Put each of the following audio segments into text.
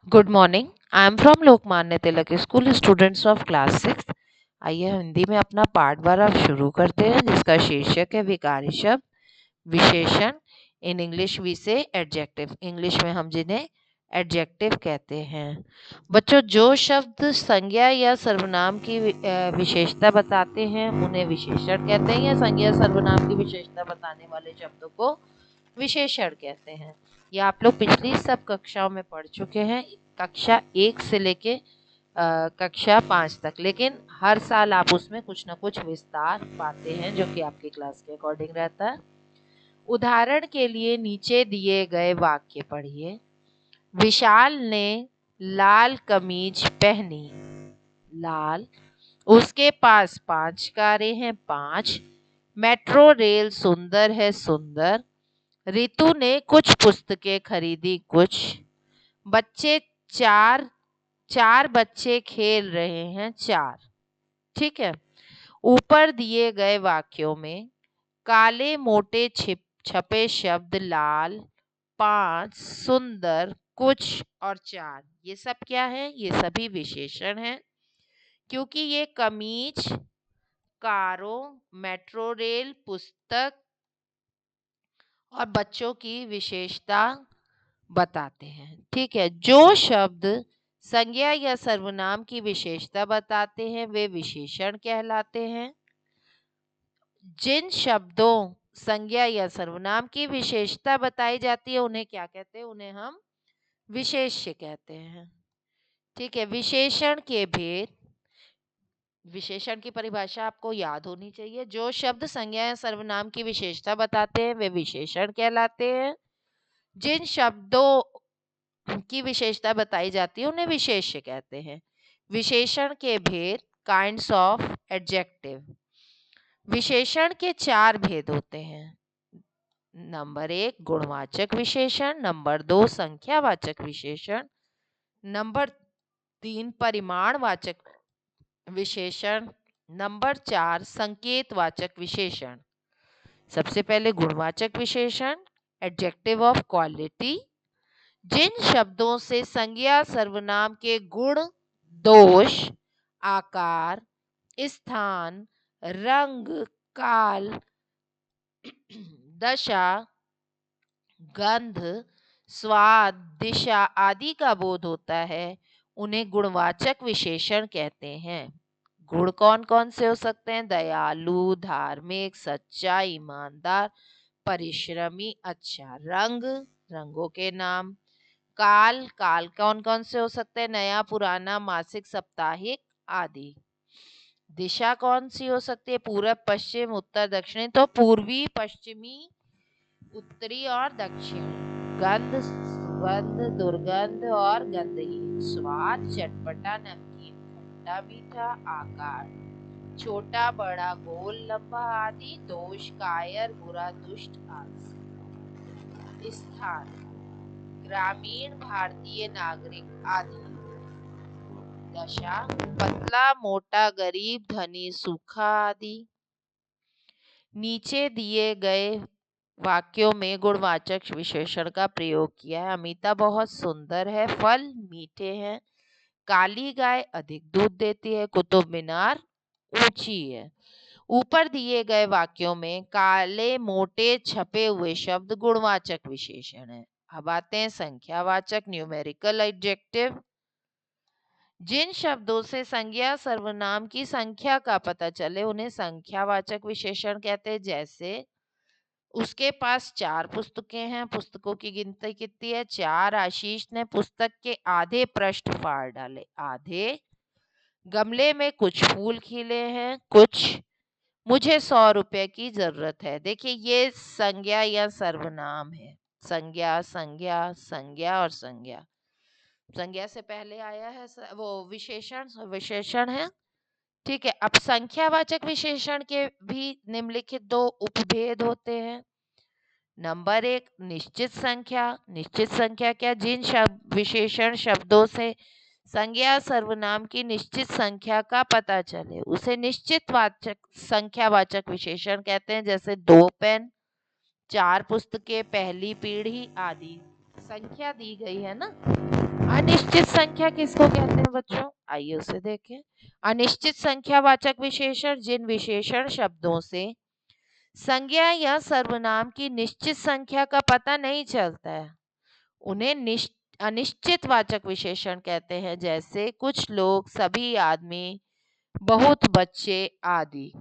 Good morning. I am from Lokmanya Tilak school, students of class 6। आइए हिंदी में अपना पाठ बार अब शुरू करते हैं, जिसका शीर्षक है विकारी शब्द विशेषण। इन इंग्लिश वी से एडजेक्टिव। इंग्लिश में हम जिन्हें एडजेक्टिव कहते हैं। बच्चों, जो शब्द संज्ञा या सर्वनाम की विशेषता बताते हैं उन्हें विशेषण कहते हैं, या संज्ञा सर्वनाम की विशेषता बताने वाले शब्दों को विशेषण कहते हैं। ये आप लोग पिछली सब कक्षाओं में पढ़ चुके हैं, कक्षा 1 से लेके कक्षा 5 तक। लेकिन हर साल आप उसमें कुछ ना कुछ विस्तार पाते हैं, जो कि आपकी क्लास के अकॉर्डिंग रहता है। उदाहरण के लिए नीचे दिए गए वाक्य पढ़िए। विशाल ने लाल कमीज पहनी। लाल। उसके पास 5 कारें हैं। 5। मेट्रो रेल सुंदर है। सुंदर। रितु ने कुछ पुस्तकें खरीदी। कुछ। बच्चे चार चार बच्चे खेल रहे हैं। 4। ठीक है। ऊपर दिए गए वाक्यों में काले मोटे छपे शब्द लाल, 5, सुंदर, कुछ और 4, ये सब क्या है? ये सभी विशेषण हैं, क्योंकि ये कमीज, कारों, मेट्रो रेल, पुस्तक और बच्चों की विशेषता बताते हैं। ठीक है। जो शब्द संज्ञा या सर्वनाम की विशेषता बताते हैं वे विशेषण कहलाते हैं। जिन शब्दों संज्ञा या सर्वनाम की विशेषता बताई जाती है उन्हें क्या कहते हैं? उन्हें हम विशेष्य कहते हैं। ठीक है। विशेषण के भेद। विशेषण की परिभाषा आपको याद होनी चाहिए। जो शब्द संज्ञा या सर्वनाम की विशेषता बताते हैं वे विशेषण कहलाते हैं। जिन शब्दों की विशेषता बताई जाती है उन्हें विशेष्य कहते हैं। विशेषण के भेद। Kinds of adjective. विशेषण के 4 भेद होते हैं। नंबर 1 गुणवाचक विशेषण, नंबर 2 संख्यावाचक विशेषण, नंबर 3 परिमाणवाचक विशेषण, नंबर 4 संकेतवाचक विशेषण। सबसे पहले गुणवाचक विशेषण, एडजेक्टिव ऑफ क्वालिटी। जिन शब्दों से संज्ञा सर्वनाम के गुण, दोष, आकार, स्थान, रंग, काल, दशा, गंध, स्वाद, दिशा आदि का बोध होता है उन्हें गुणवाचक विशेषण कहते हैं। गुण कौन कौन से हो सकते हैं? दयालु, धार्मिक, सच्चा, ईमानदार, परिश्रमी। अच्छा। रंग, रंगों के नाम। काल, काल कौन कौन से हो सकते हैं? नया, पुराना, मासिक, साप्ताहिक आदि। दिशा कौन सी हो सकती है? पूरब, पश्चिम, उत्तर, दक्षिणी। तो पूर्वी, पश्चिमी, उत्तरी और दक्षिण। गंध, सुगंध, दुर्गंध और गंधहीन। स्वाद, चटपटा, नमकीन, खट्टा, मीठा। आकार, छोटा, बड़ा, गोल, लंबा आदि। दोष, कायर, बुरा, दुष्ट, आलसी। स्थान, ग्रामीण, भारतीय नागरिक आदि। दशा, पतला, मोटा, गरीब, धनी, सूखा आदि। नीचे दिए गए वाक्यों में गुणवाचक विशेषण का प्रयोग किया है। अमिता बहुत सुंदर है। फल मीठे हैं। काली गाय अधिक दूध देती है। कुतुब मीनार ऊंची है। ऊपर दिए गए वाक्यों में काले मोटे छपे हुए शब्द गुणवाचक विशेषण है। अब आते हैं संख्यावाचक न्यूमेरिकल एडजेक्टिव। जिन शब्दों से संज्ञा सर्वनाम की संख्या का पता चले उन्हें संख्यावाचक विशेषण कहते हैं। जैसे उसके पास 4 पुस्तकें हैं। पुस्तकों की गिनती कितनी है? 4। आशीष ने पुस्तक के आधे पृष्ठ फाड़ डाले। आधे। गमले में कुछ फूल खिले हैं। कुछ। मुझे 100 रुपए की जरूरत है। देखिए, ये संज्ञा या सर्वनाम है। संज्ञा, संज्ञा, संज्ञा और संज्ञा। संज्ञा से पहले आया है वो विशेषण, विशेषण है। ठीक है। अब संख्यावाचक विशेषण के भी निम्नलिखित 2 उपभेद होते हैं। नंबर 1 निश्चित संख्या। निश्चित संख्या क्या? जिन विशेषण शब्दों से संज्ञा सर्वनाम की निश्चित संख्या का पता चले उसे निश्चित वाचक संख्यावाचक विशेषण कहते हैं। जैसे 2 पेन, 4 पुस्तकें, पहली पीढ़ी आदि। संख्या दी गई है ना। अनिश्चित संख्या किसको कहते हैं बच्चों? आइए उसे देखें। अनिश्चित संख्यावाचक विशेषण जिन विशेषण शब्दों से संज्ञा या सर्वनाम की निश्चित संख्या का पता नहीं चलता है, उन्हें अनिश्चित वाचक विशेषण कहते हैं। जैसे कुछ लोग, सभी आदमी, बहुत बच्चे आदि।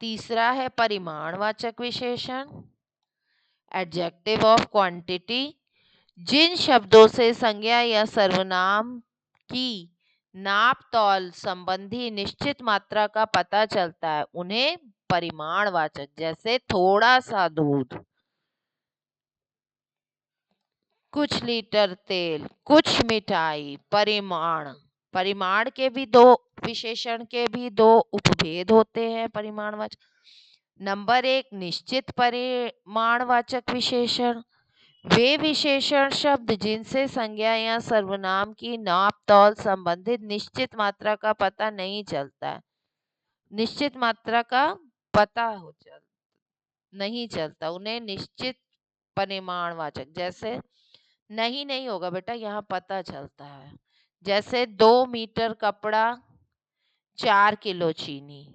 तीसरा है परिमाणवाचक विशेषण, एडजेक्टिव ऑफ क्वांटिटी, जिन शब्दों से संज्ञा या सर्वनाम की नाप तौल संबंधी निश्चित मात्रा का पता चलता है, उन्हें परिमाणवाचक। जैसे थोड़ा सा दूध, कुछ लीटर तेल, कुछ मिठाई। परिमाण, परिमाण के भी दो, विशेषण के भी दो उपभेद होते हैं परिमाणवाचक। नंबर 1, निश्चित परिमाणवाचक विशेषण, वे विशेषण शब्द जिनसे संज्ञा या सर्वनाम की नाप तौल संबंधित निश्चित मात्रा का पता नहीं चलता है। निश्चित मात्रा का पता नहीं चलता, उन्हें निश्चित परिमाणवाचक। जैसे नहीं नहीं होगा बेटा, यहाँ पता चलता है। जैसे 2 मीटर कपड़ा, 4 किलो चीनी।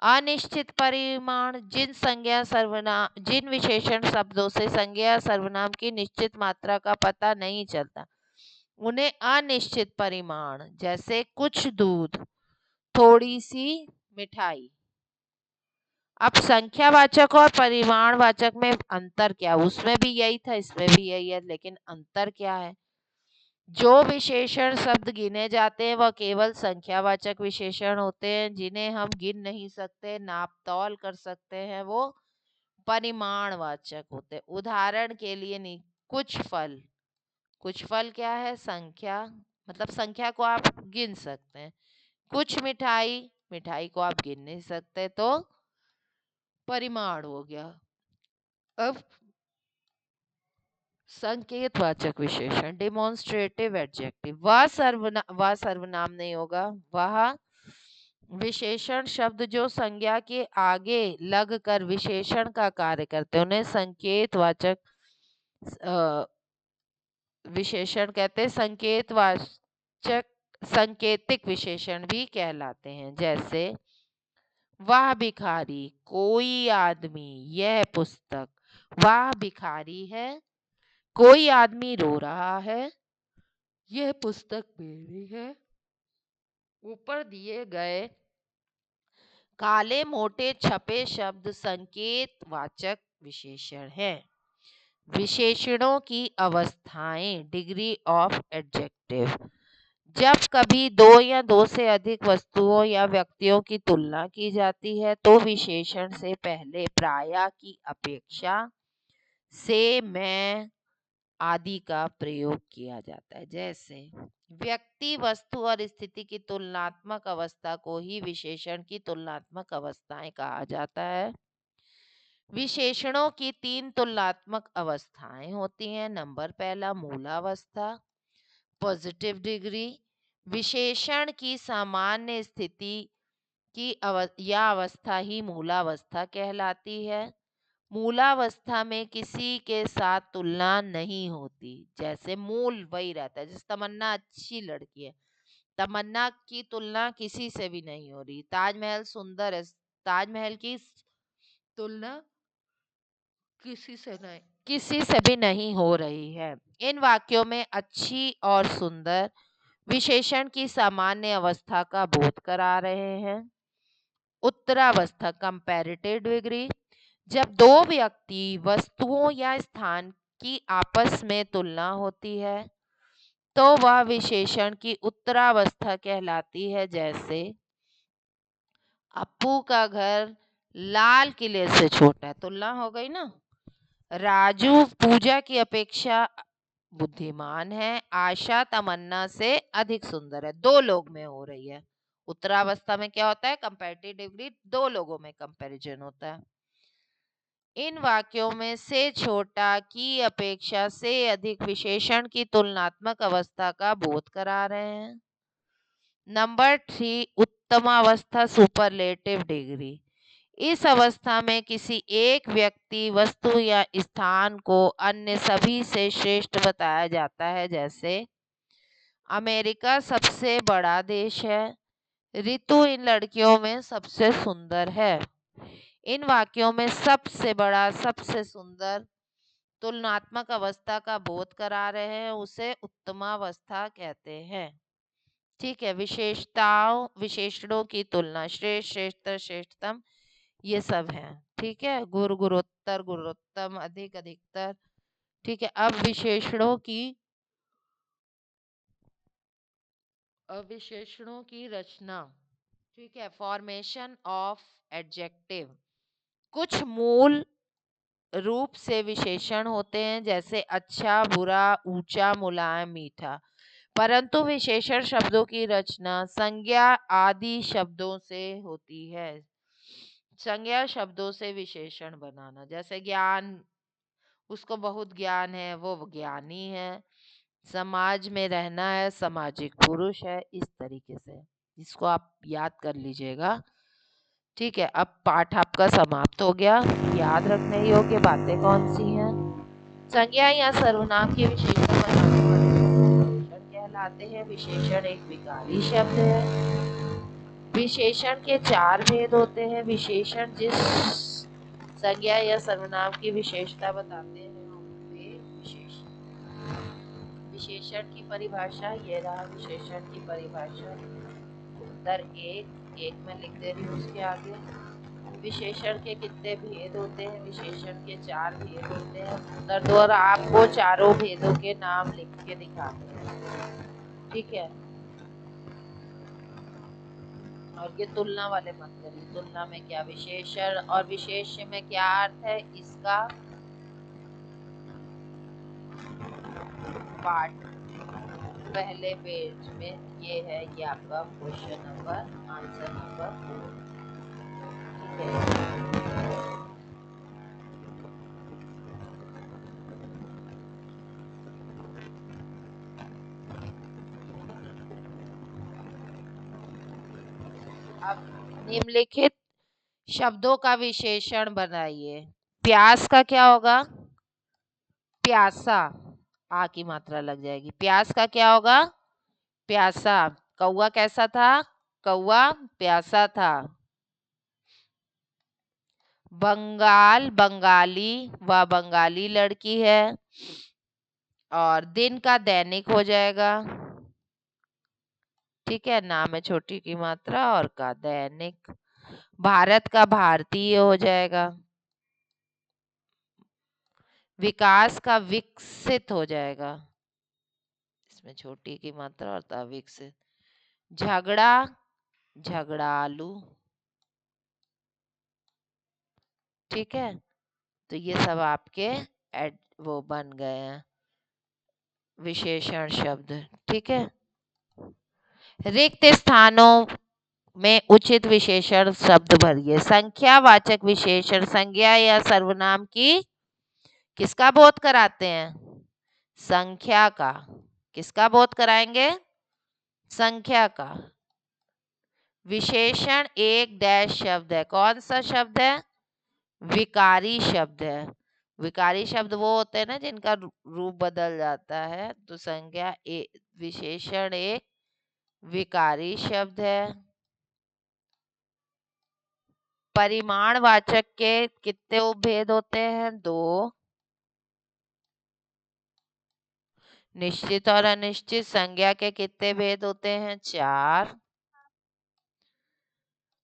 अनिश्चित परिमाण, जिन संज्ञा सर्वनाम, जिन विशेषण शब्दों से संज्ञा सर्वनाम की निश्चित मात्रा का पता नहीं चलता, उन्हें अनिश्चित परिमाण। जैसे कुछ दूध, थोड़ी सी मिठाई। अब संख्यावाचक और परिमाणवाचक में अंतर क्या? उसमें भी यही था, इसमें भी यही है, लेकिन अंतर क्या है? जो विशेषण शब्द गिने जाते हैं वह केवल संख्यावाचक विशेषण होते हैं, जिन्हें हम गिन नहीं सकते, नाप तौल कर सकते हैं, वो परिमाणवाचक होते हैं। उदाहरण के लिए, नहीं, कुछ फल, कुछ फल क्या है? संख्या, मतलब संख्या को आप गिन सकते हैं। कुछ मिठाई, मिठाई को आप गिन नहीं सकते, तो परिमाण हो गया। अब संकेतवाचक विशेषण, डिमॉन्स्ट्रेटिव एडजेक्टिव, वह सर्वनाम नहीं होगा, वह विशेषण शब्द जो संज्ञा के आगे लगकर विशेषण का कार्य करते हैं, उन्हें संकेतवाचक विशेषण कहते हैं। संकेतवाचक, संकेतिक विशेषण भी कहलाते हैं। जैसे वह भिखारी, कोई आदमी, यह पुस्तक। वह भिखारी है, कोई आदमी रो रहा है, यह पुस्तक मेरी है। ऊपर दिए गए काले मोटे छपे शब्द संकेतवाचक विशेषण हैं। विशेषणों की अवस्थाएं, डिग्री ऑफ एडजेक्टिव, जब कभी दो या दो से अधिक वस्तुओं या व्यक्तियों की तुलना की जाती है तो विशेषण से पहले प्रायः की अपेक्षा से, मैं आदि का प्रयोग किया जाता है। जैसे व्यक्ति, वस्तु और स्थिति की तुलनात्मक अवस्था को ही विशेषण की तुलनात्मक अवस्थाएं कहा जाता है। विशेषणों की 3 तुलनात्मक अवस्थाएं होती हैं। नंबर पहला, मूलावस्था, पॉजिटिव डिग्री, विशेषण की सामान्य स्थिति की अवस्था ही मूलावस्था कहलाती है। मूलावस्था में किसी के साथ तुलना नहीं होती। जैसे मूल वही रहता है। जैसे तमन्ना अच्छी लड़की है, तमन्ना की तुलना किसी से भी नहीं हो रही। ताजमहल सुंदर है, ताजमहल की तुलना किसी से भी नहीं हो रही है। इन वाक्यों में अच्छी और सुंदर विशेषण की सामान्य अवस्था का बोध करा रहे हैं। उत्तरावस्था, कंपैरेटिव डिग्री, जब दो व्यक्ति, वस्तुओं या स्थान की आपस में तुलना होती है तो वह विशेषण की उत्तरावस्था कहलाती है। जैसे अप्पू का घर लाल किले से छोटा है, तुलना हो गई ना। राजू पूजा की अपेक्षा बुद्धिमान है, आशा तमन्ना से अधिक सुंदर है। 2 लोग में हो रही है। उत्तरावस्था में क्या होता है? कंपैरेटिव डिग्री, 2 लोगों में कंपैरिजन होता है। इन वाक्यों में से छोटा की अपेक्षा से अधिक विशेषण की तुलनात्मक अवस्था का बोध करा रहे हैं। नंबर 3, उत्तमावस्था, सुपरलेटिव डिग्री, इस अवस्था में किसी एक व्यक्ति, वस्तु या स्थान को अन्य सभी से श्रेष्ठ बताया जाता है। जैसे अमेरिका सबसे बड़ा देश है, ऋतु इन लड़कियों में सबसे सुंदर है। इन वाक्यों में सबसे बड़ा, सबसे सुंदर तुलनात्मक अवस्था का बोध करा रहे हैं, उसे उत्तमावस्था कहते हैं। ठीक है। विशेषताओं, विशेषणों की तुलना, श्रेष्ठ, श्रेष्ठतर, श्रेष्ठतम, ये सब है। ठीक है। गुरु, गुरोत्तर, गुरोत्तम, अधिक, अधिकतर। ठीक है। अब विशेषणों की रचना। ठीक है। Formation of adjective. कुछ मूल रूप से विशेषण होते हैं, जैसे अच्छा, बुरा, ऊंचा, मुलायम, मीठा। परंतु विशेषण शब्दों की रचना संज्ञा आदि शब्दों से होती है। संज्ञा शब्दों से विशेषण बनाना, जैसे ज्ञान, उसको बहुत ज्ञान है, वो ज्ञानी है। समाज में रहना है, सामाजिक पुरुष है। इस तरीके से इसको आप याद कर लीजिएगा। ठीक है। अब पाठ आपका समाप्त हो गया। याद रखने योग्य बातें कौन सी हैं? संज्ञा या सर्वनाम के विशेषण बनाने वाले विशेषण कहलाते हैं। विशेषण एक विकारी शब्द है। विशेषण के चार भेद होते हैं। विशेषण जिस संज्ञा या सर्वनाम की विशेषता बताते हैं वे विशेषण। विशेषण की परिभाषा ये रहा। विशेषण की परिभाषा उत्तर एक में लिख दे रही हूँ उसके आगे। विशेषण के कितने भेद होते हैं? विशेषण के चार भेद होते हैं। उत्तर दो और आपको चारों भेदों के नाम लिख के दिखाते हैं। ठीक है। और ये तुलना वाले मत करिए। तुलना में क्या विशेषण और विशेष्य में क्या अर्थ है, इसका पाठ पहले पेज में ये है। ये आपका क्वेश्चन नंबर, आंसर नंबर 4। ठीक है। अब निम्नलिखित शब्दों का विशेषण बनाइए। प्यास का क्या होगा? प्यासा। आ की मात्रा लग जाएगी। प्यास का क्या होगा? प्यासा। कौवा कैसा था? कौवा प्यासा था। बंगाल, बंगाली, वह बंगाली लड़की है। और दिन का दैनिक हो जाएगा। ठीक है। नाम है छोटी की मात्रा और का दैनिक। भारत का भारतीय हो जाएगा। विकास का विकसित हो जाएगा। इसमें छोटी की मात्रा और ता विकसित। झगड़ा, झगड़ालू। ठीक है। तो ये सब आपके वो बन गए हैं विशेषण शब्द। ठीक है। रिक्त स्थानों में उचित विशेषण शब्द भरिए। संख्यावाचक विशेषण संज्ञा या सर्वनाम की किसका बोध कराते हैं? संख्या का। किसका बोध कराएंगे? संख्या का। विशेषण एक डैश शब्द है। कौन सा शब्द है? विकारी शब्द है। विकारी शब्द वो होते हैं ना जिनका रूप बदल जाता है। तो संज्ञा विशेषण एक विकारी शब्द है। परिमाणवाचक के कितने उपभेद होते हैं? 2। निश्चित और अनिश्चित संज्ञा के कितने भेद होते हैं? 4।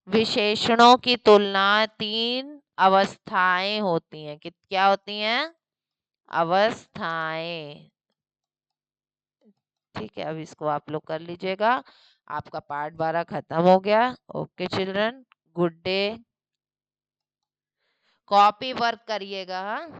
विशेषणों की तुलना 3 अवस्थाएं होती हैं। क्या होती हैं? अवस्थाएं। ठीक है। अब इसको आप लोग कर लीजिएगा। आपका पार्ट 12 खत्म हो गया। Okay children, good day. Copy work करिएगा। हाँ।